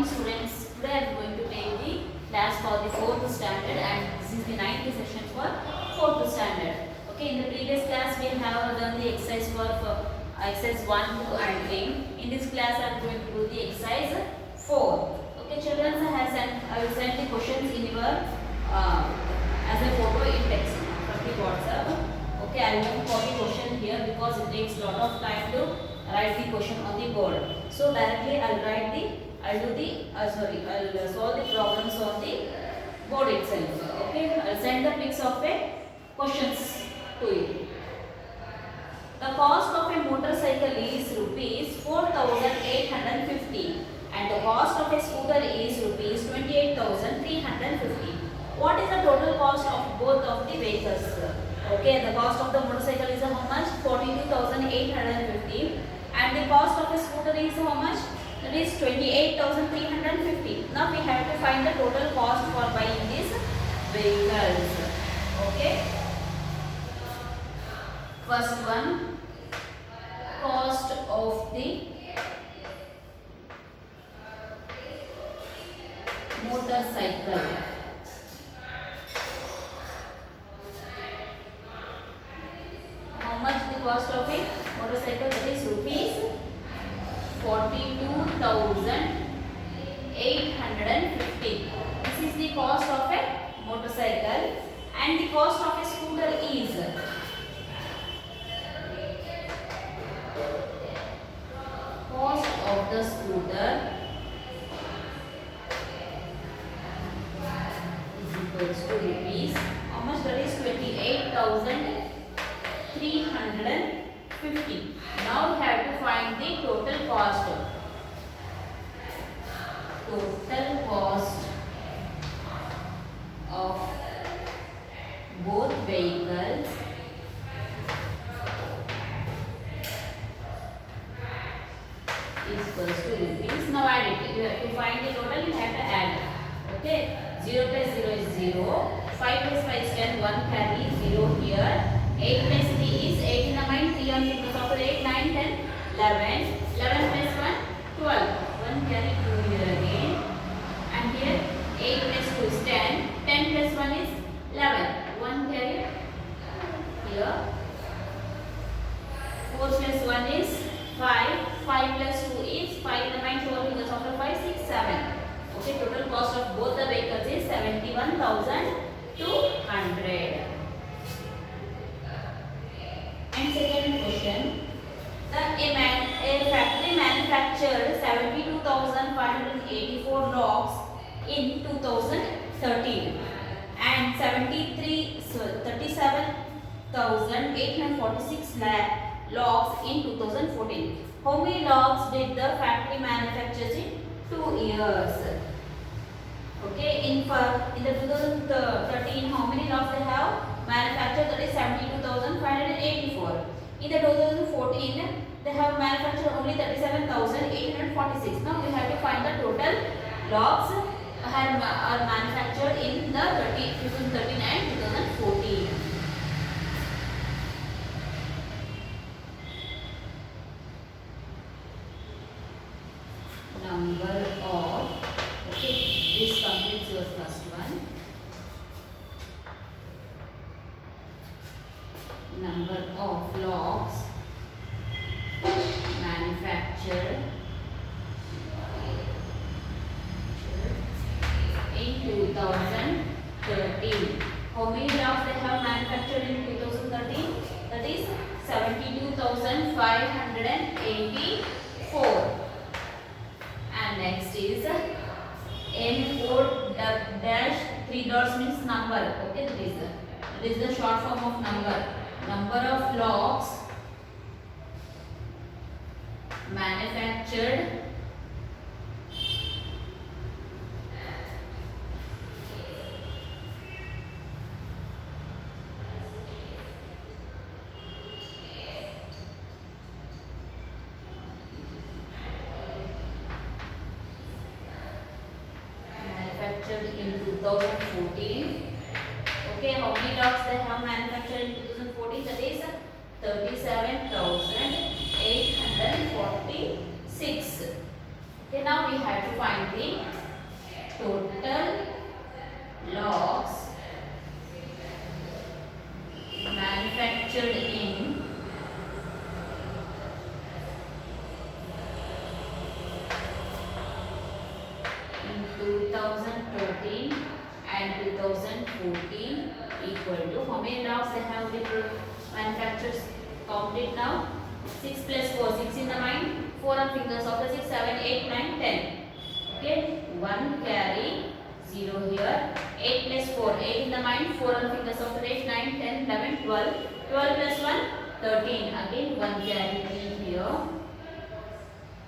morning students. Today I am going to take the class for the 4th standard and this is the 9th session for 4th standard. Okay, in the previous class we have done the exercise for exercise 1, 2 and 3. In this class I am going to do the exercise 4. Okay, children, I will send the questions in your as a photo in text from the WhatsApp. Okay, I won't copy question here because it takes lot of time to write the question on the board. So directly I'll solve the problems on the board itself. Okay, I'll send the pics of the questions to you. The cost of a motorcycle is rupees 4,850 and the cost of a scooter is rupees 28,350. What is the total cost of both of the vehicles? Okay, the cost of the motorcycle is how much? 42,850 and the cost of a scooter is how much? That is 28,350. Now we have to find the total cost for buying these vehicles. Okay. First one, cost of the motorcycle. How much the cost of a motorcycle? That is rupees 42,850. This is the cost of a motorcycle and the cost of a scooter is cost of the scooter is equals to rupees. How much? That is 28,350. Now we have to find the total cost. Total cost of both vehicles is equals to rupees. Now add it. You have to find the total, you have to add. Okay. 0 plus 0 is 0. 5 plus 5 is 10. 1 carry 0 here. 8 plus 3 is 8 in the mind. 3 on the plus of 8, 9, 10, 11. 11 plus 1, 12. 1 carry 2 here again. And here 8 plus 2 is 10. 10 plus 1 is 11. 1 carry here. 4 plus 1 is 5. 5 plus 2 is 5 in the mind. 4 fingers after 5, 6, 7. Okay, total cost of both the vehicles is 71,200. And second question, a factory manufactured 72,584 locks in 2013 and 37,846 locks in 2014. How many locks did the factory manufacture in 2 years? Okay, in the 2013, how many locks they have manufactured? That is 72,584. In the 2014, they have manufactured only 37,846. Now we have to find the total locks are manufactured in the 2013 and 2014. Number of, okay, this completes your first one. Number of locks manufactured in 2013. How many locks they have manufactured in 2013? That is 72,584. And next is N4 dash 3 dots means number. Okay, that is the short form of number. Number of locks manufactured in 2014. Okay, how many locks they have manufactured in 2014? That is 37,846. Okay, now we have to find the total logs manufactured in 2013 and 2014 equal to how many logs they have manufactured. Count it now. 6 plus 4, 6 in the mind, 4 on fingers of the 6, 7, 8, 9, 10. Okay, 1 carry, 0 here. 8 plus 4, 8 in the mind, 4 on fingers of the 8, 9, 10, 11, 12. 12 plus 1, 13. Again 1 carry, 3 here.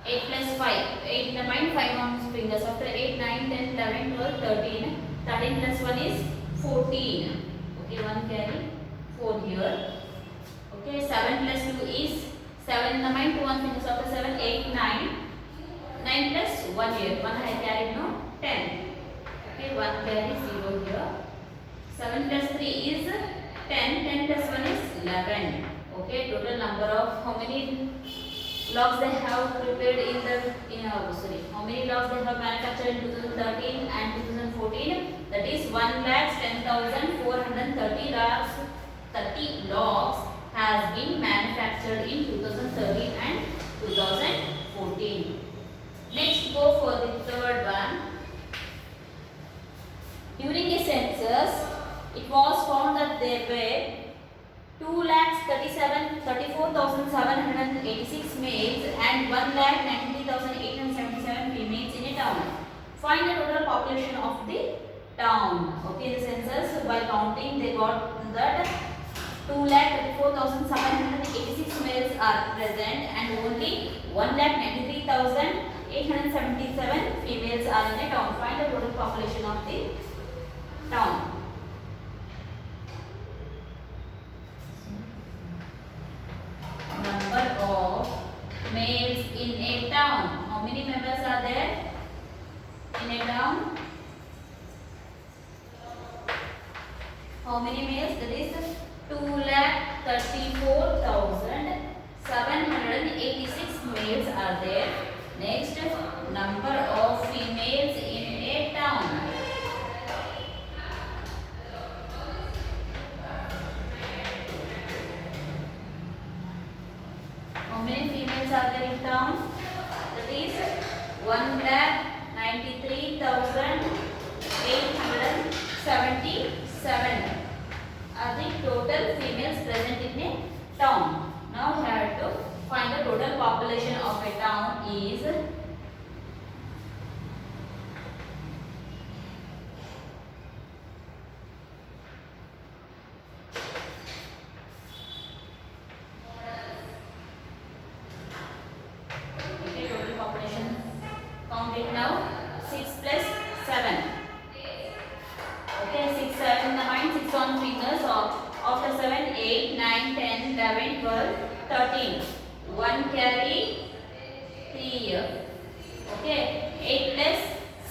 8 plus 5, 8 in the mind, 5 on fingers of the 8, 9, 10, 11, 12, 13. 13 plus 1 is 14. Okay, 1 carry, 4 here. Okay, 7 plus 2 is 7 in the mind, 2 on fingers of the 7, 8, 9. 9 plus 1 here, 1 I carried no, 10. Okay, 1 carry, 0 here. 7 plus 3 is 10, 10 plus 1 is 11. Okay, total number of how many logs they have prepared in the, how many logs they have manufactured in 2013 and 2014? That is 1,10,430 logs. 30 logs has been manufactured in 2013 and 2014. Next, go for the third one. During a census, it was found that there were 2,34,786 males and 1,93,877 females in a town. Find the total population of the town. Okay, the census by counting they got that 2,34,786 males are present and only 1,93,877 females are in a town. Find the total population of the town. Number of males in a town. How many members are there in a town? How many males? That is 2,34,786 males are there. Next, number of females in a town. How many females are there in town? That is 1,93,877 are the total females present in a town. Now we have to find the total population of a town is count it now. 6 plus 7. Okay, 6, 7 in the mind, 6 on fingers. After 7, 8, 9, 10, 11, 12, 13. 1 carry, 3 here. Okay, 8 plus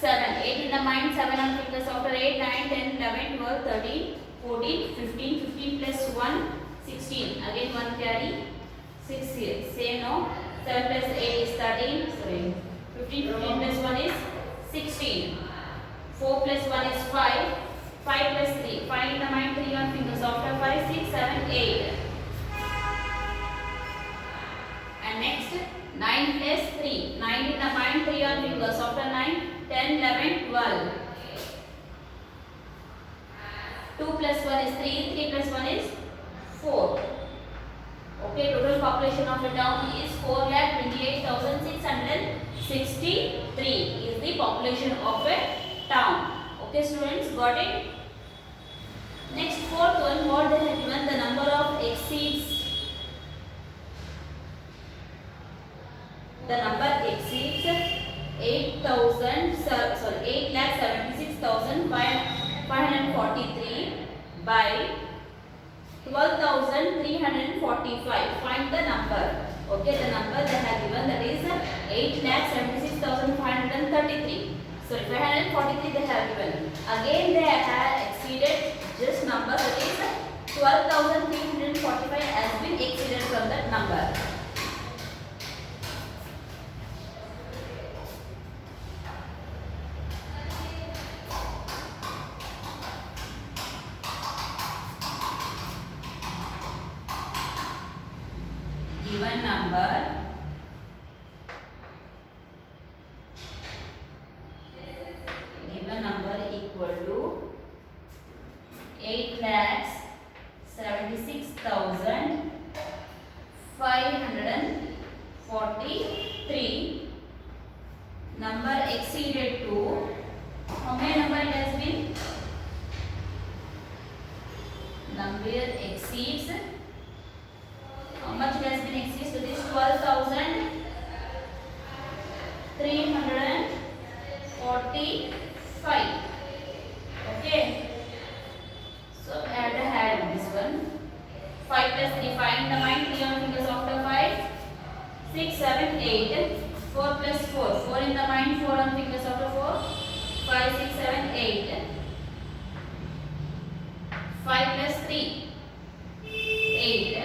7. 8 in the mind, 7 on fingers. After 8, 9, 10, 11, 12, 13, 14, 15. 15 plus 1, 16. Again 1 carry, 6 here. Same no. 7 plus 8 is 13. Sorry. 15 plus 1 is 16. 4 plus 1 is 5. 5 plus 3. 5 in the mind, 3 on fingers. After 5, 6, 7, 8. And next, 9 plus 3. 9 in the mind, 3 on fingers. After 9, 10, 11, 12. 2 plus 1 is 3. 3 plus 1 is 4. Okay, total population of the town is 4,28,663 is the population of a town. Okay, students, got it? Next, fourth one, what they have given the number of exceeds. The number exceeds 8,76,543 by 12,345. Find the number. Okay, the number they have given, that is 8,76,533. Sorry, 543 they have given. Again they have exceeded just number, that is 12,345 has been exceeded from that number. number equal to 8,76,543. Number exceeded to how many number it has been? Number exceeds, how much it has been exceeds to this 12,345. Okay, so add this one. 5 plus 3, find the mind 3 on fingers after 5, 6, 7, 8. 4 plus 4, 4 in the mind, 4 on fingers after 4, 5, 6, 7, 8. 5 plus 3, 8.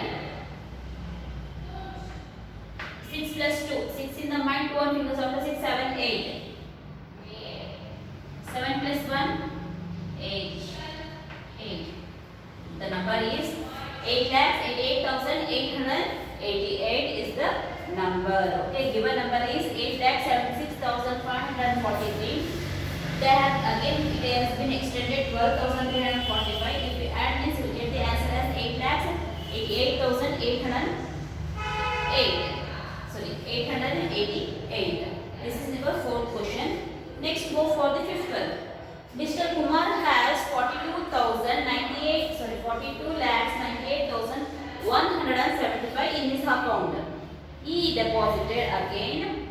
6 plus 2, 6 in the mind, 2 on fingers after 6, 7, 8. 7 plus 1, 8. 8. The number is 8,88,888 is the number. Okay, given number is 8,76,543. Then again it has been extended 12,345. If we add this, we get the answer as 888,888. This is our fourth question. Next, go for the fifth one. Mr. Kumar has 42,98,175 in his account. He deposited again,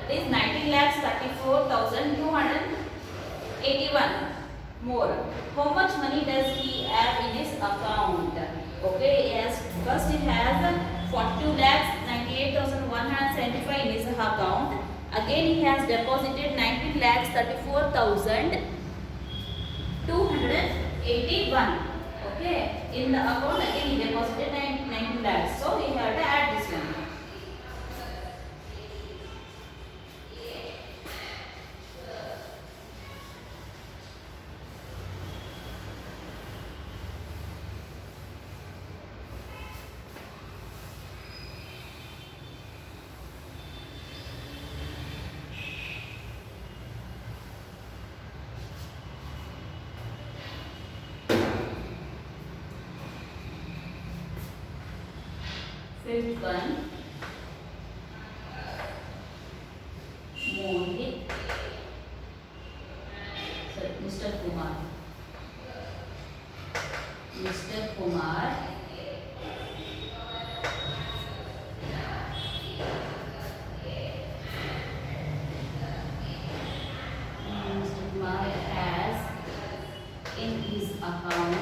that is 19,34,281 more. How much money does he have in his account? Okay, yes, first he has 42,98,175 in his account. Again he has deposited 19,34,281. Okay, in the account again he deposited 19 lakhs. So he have to add this one. Fifth one, Mohit, sorry, Mr. Kumar. Mr. Kumar has in his account,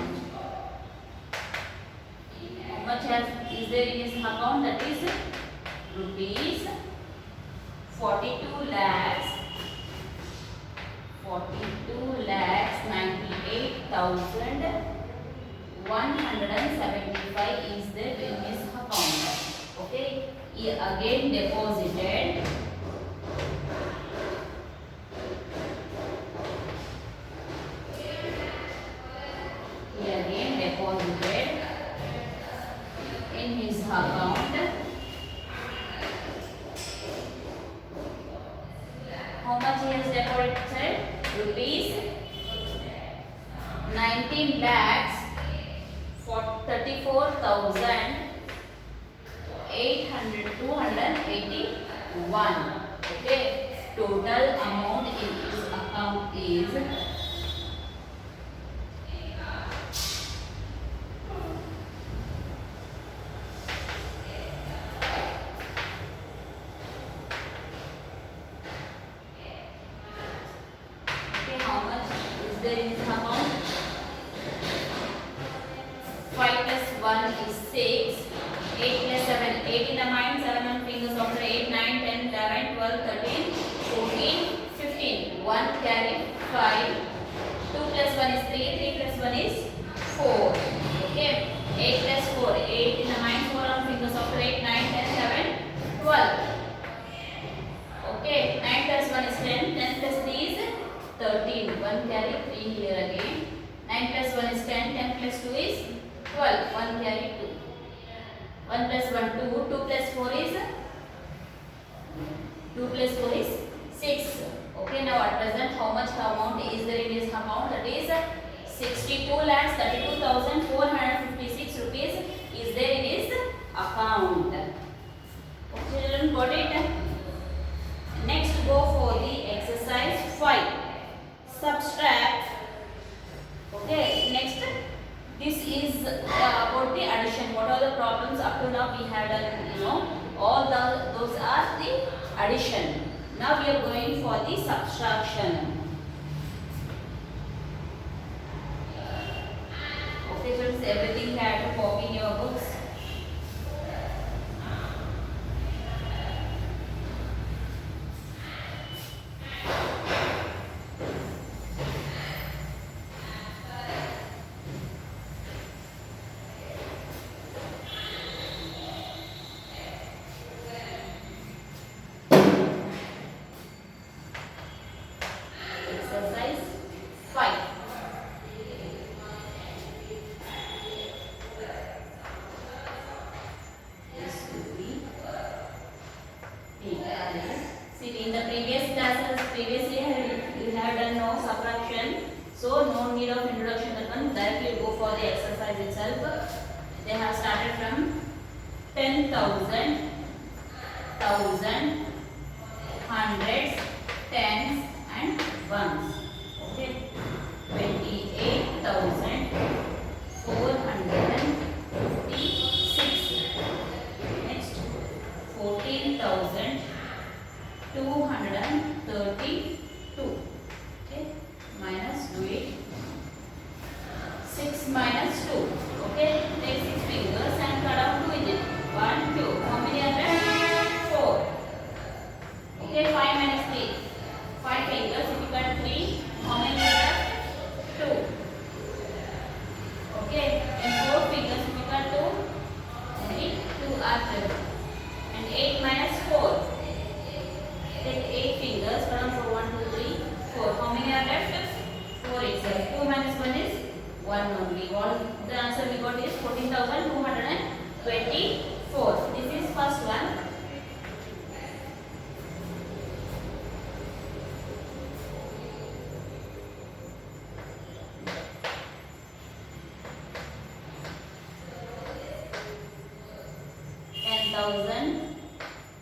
how much is there in his account? That is rupees 42,98,175 is there in his account. Okay, he again deposited in his account. How much he has deposited? Rupees 19,34,281. Okay, total amount in his account is there in his account. 5 plus 1 is 6. 8 plus 7, 8 in the mind, 7 on fingers after 8, 9, 10, 11, 12, 13, 14, 15. 1 carry 5. 2 plus 1 is 3, 3 plus 1 is 4. Okay, 8 plus 4, 8 in the mind, 4 on fingers after 8, 9, 10, 11, 12. Okay, 9 plus 1 is 10, 10 plus 3 is 13. 1 carry 3 here again. 9 plus 1 is 10, 10 plus 2 is 12. 1 carry 2. 1 plus 1 2, 2 plus 4 is 6. Okay, now at present how much amount is there in this account? That is 62,32,456 rupees is there in his account. Okay, children, got it? Next, go for the exercise 5. Subtract. Okay, next, this is about the addition. What are the problems up to now we have done? All those are the addition. Now we are going for the subtraction. Okay, friends, everything you have to copy in your books. Exercise 5. See, in the previous classes, previously we have done no subtraction, so no need of introduction. That one directly go for the exercise itself. They have started from 10,000, thousand, hundreds, tens, and ones. Okay, 28,456. Next, 14,232. Okay, minus, do it. 6 minus 2. Okay, take 6 fingers and cut out 2 in it. 1, 2. How many are left? 4. Okay, 5 minus 3. 5 fingers. If you cut 3, how many are left? 2. Okay, and 4 fingers. If you cut 2, only 2 are left. And 8 minus 4. Take 8 fingers. Cut out for 1, 2, 3, 4. How many are left? 4 itself. 2 minus 1 is 1 only. All the answer we got is 14,224. This is first one.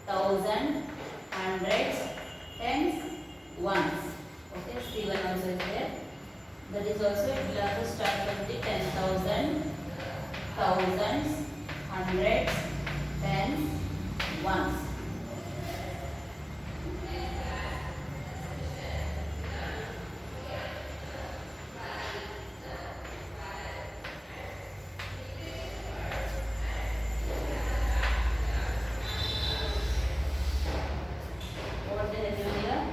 Thousand, hundreds, tens, ones. Okay, C1 also is there. That is also, it will have to start from the 10,000, thousands, hundreds, tens, ones. What they have given here?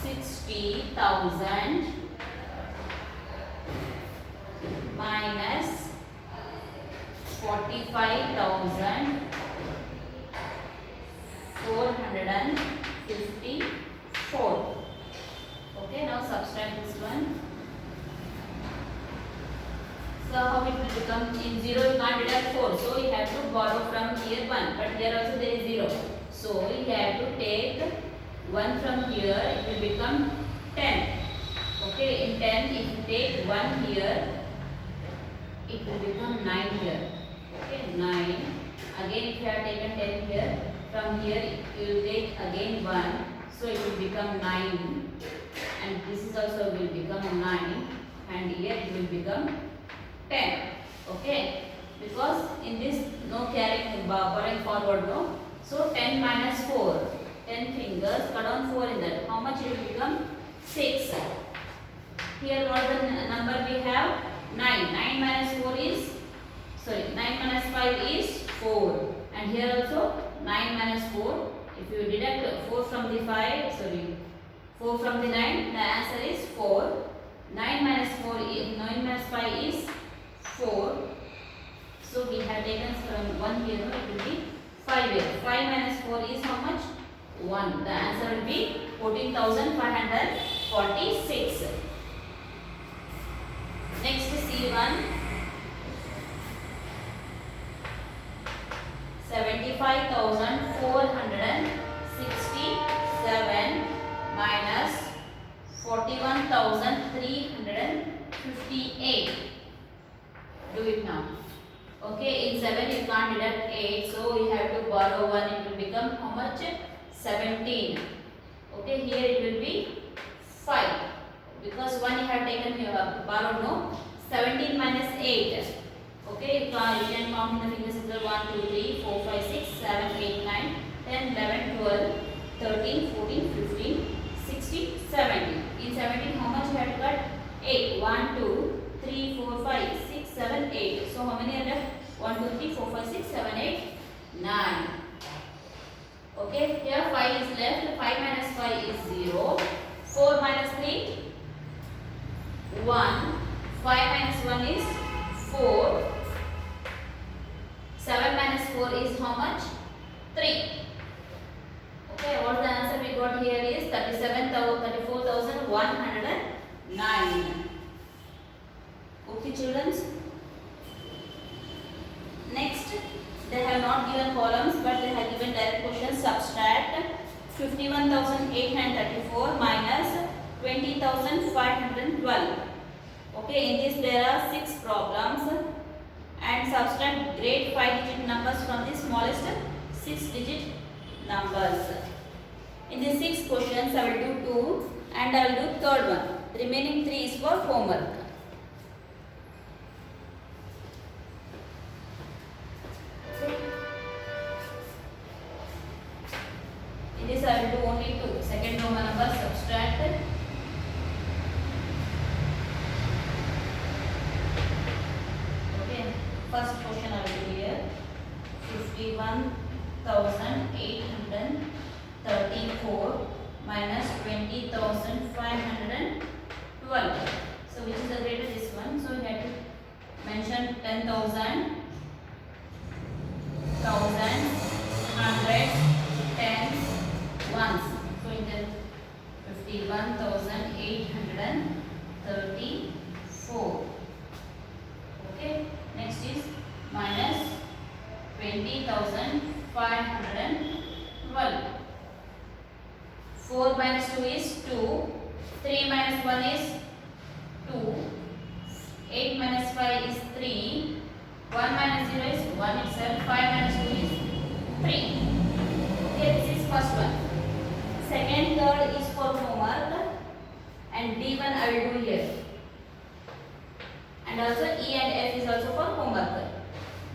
60,000 minus 45,454. Okay, now subtract this one. So how it will become? In 0 you can't deduct 4, so you have to borrow from here 1, but here also there is 0. So you have to take 1 from here, it will become 10. Okay, in 10 if you take 1 here, it will become 9 here. Okay, 9. Again if you have taken 10 here, from here you will take again 1, so it will become 9, and this is also will become 9, and here it will become 10. Okay, because in this no carrying borrowing forward, no. So 10 minus 4, 10 fingers, cut down 4 in that. How much it will become? 6. Here what the number we have? 9. 9 minus 4 is, 9 minus 5 is 4. And here also 9 minus 4. If you deduct 4 from the 5, 4 from the 9, the answer is 4. 9 minus 4 is, 9 minus 5 is 4. So we have taken from 1 here, no, it will be 5 here. 5 minus 4 is how much? 1. The answer will be 14,546. Next, C1. 25,467 minus 41,358. Do it now. Okay, in 7 you can't deduct 8, so you have to borrow 1. It will become how much? 17. Okay, here it will be 5. Because 1 you have taken, you have borrowed, no? 17 minus 8. Okay, you can count in the fingers as well. 1, 2, 3, 4, 5, 6, 7, 8, 9, 10, 11, 12, 13, 14, 15, 16, 17. In 17, how much you have to cut? 8. 1, 2, 3, 4, 5, 6, 7, 8. So how many are left? 1, 2, 3, 4, 5, 6, 7, 8, 9. Okay, here 5 is left. 5 minus 5 is 0. 4 minus 3, 1. 5 minus 1 is 4. 7 minus 4 is how much? 3. Okay, what the answer we got here is 34,109. Okay, children. Next, they have not given columns, but they have given direct questions. Subtract 51,834 minus 20,512. Okay, in this there are 6 problems, and subtract great 5-digit numbers from the smallest 6-digit numbers. In the 6 questions, I will do 2 and I will do third one. The remaining 3 is for homework. Okay. In this I will do only 2. Second Roman number, subtract. Okay. First question I will do here. 51,834 minus 20,512. So which is the greater, this one? So we have to mention 10,000, thousands, hundreds, tens, ones. So in the 51,834. Okay. Next is minus 20,512. 4 minus 2 is 2. 3 minus 1 is 2. 8 minus 5 is 3. 1 minus 0 is 1 itself. 5 minus 2 is 3. Okay, this is first one. Second, third is for homework, and D1 I will do here. And also E and F is also for homework.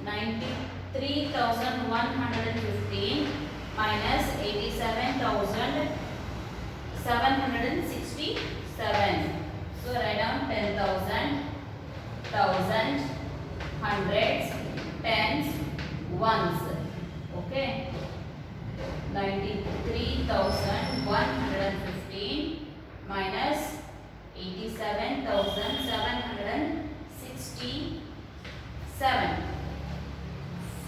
93,115 minus 87,767. So write down 10,000, thousands, hundreds, tens, ones. Okay. 93,115 minus 87,767.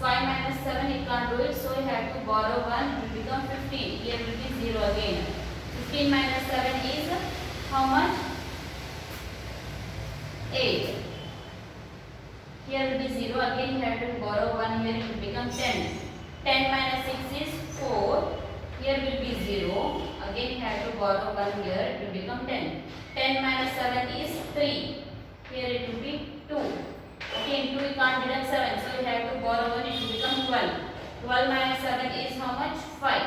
5 minus 7 you can't do it, so you have to borrow 1. It will become 15. Here will be 0 again. 15 minus 7 is how much? 8. Here will be 0 again. You have to borrow 1. Here it will become 10. 10 minus 6 is 4. Here will be 0. Again you have to borrow 1 here. It will become 10. 10 minus 7 is 3. Here it will be 2. Okay, in 2 you can't deduct 7. So you have to borrow 1. It will become 12. 12 minus 7 is how much? 5.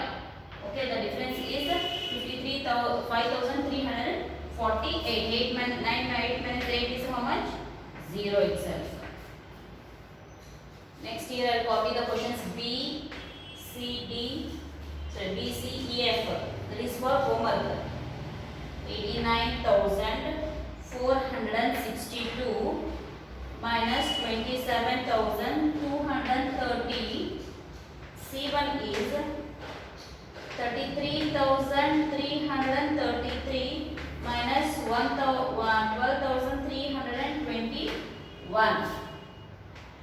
Okay, the difference is 5,348. 8 minus 8 is how much? 0 itself. Next here I will copy the questions B, C, D, B, C, E, F. That is for homework. 89,462 minus 27,230. C1 is 33,333 minus 12,321.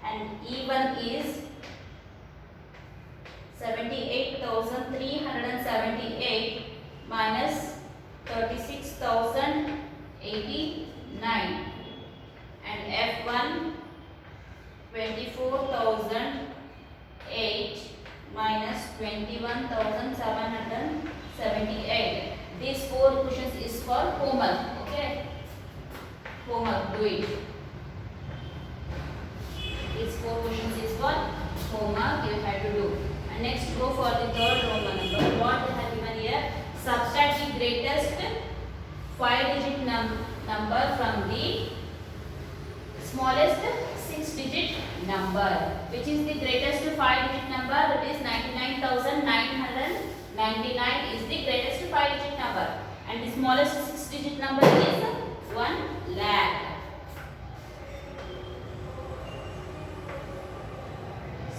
And E1 is 78,378 minus 36,089. And F1 24,008 minus 21,778. These 4 questions is for homework. Okay, homework, do it. These 4 questions is for homework, you have to do. And next go for the third Roman number. What they have given here? Subtract the greatest 5-digit number from the smallest 6-digit number. Which is the greatest 5-digit number? That is 99,999 is the greatest 5-digit number. And the smallest 6-digit number is 1 lakh.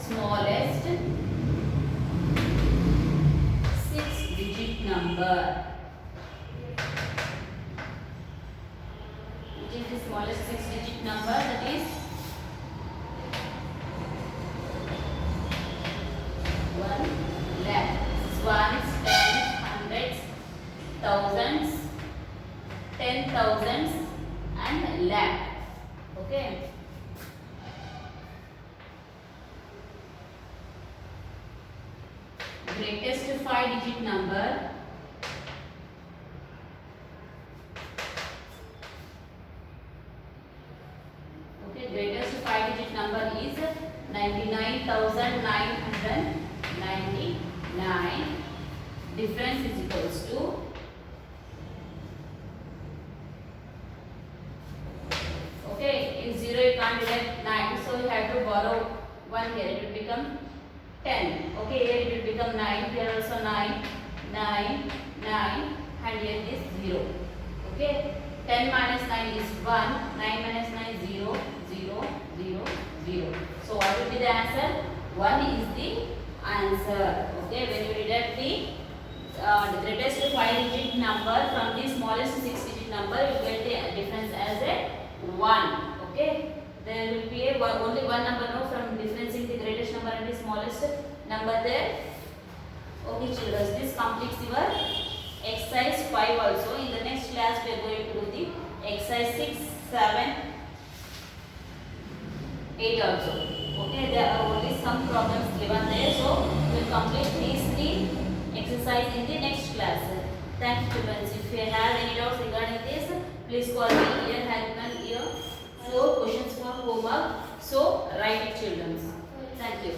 Smallest 6-digit number. Which is the smallest 6-digit number? That is 1 lakh. Ones, tens, hundreds, thousands, 10,000s and lakh. Okay. Greatest 5-digit number. Okay, greatest 5-digit number is 99,999. Difference is equals to in 0 you can't deduct 9, so you have to borrow 1 here. It will become 10. Okay, here it will become 9. Here also 9, 9, 9, and here it is 0. Okay, 10 minus 9 is 1. 9 minus 9 is 0, 0, 0, 0. So what will be the answer? 1 is the answer. Okay, when you deduct the greatest 5-digit number from the smallest 6-digit number, you get the difference as a 1. Okay, there will be only one number no from differencing the greatest number and the smallest number there. Okay children, this completes your exercise 5 also. In the next class we are going to do the exercise 6, 7, 8 also. Okay, there are only some problems given there, so we will complete these 3 exercise in the next class. Thank you children. If you have any doubts regarding this, please call me. Here have given here 4 questions for homework, so write it children. Thank you.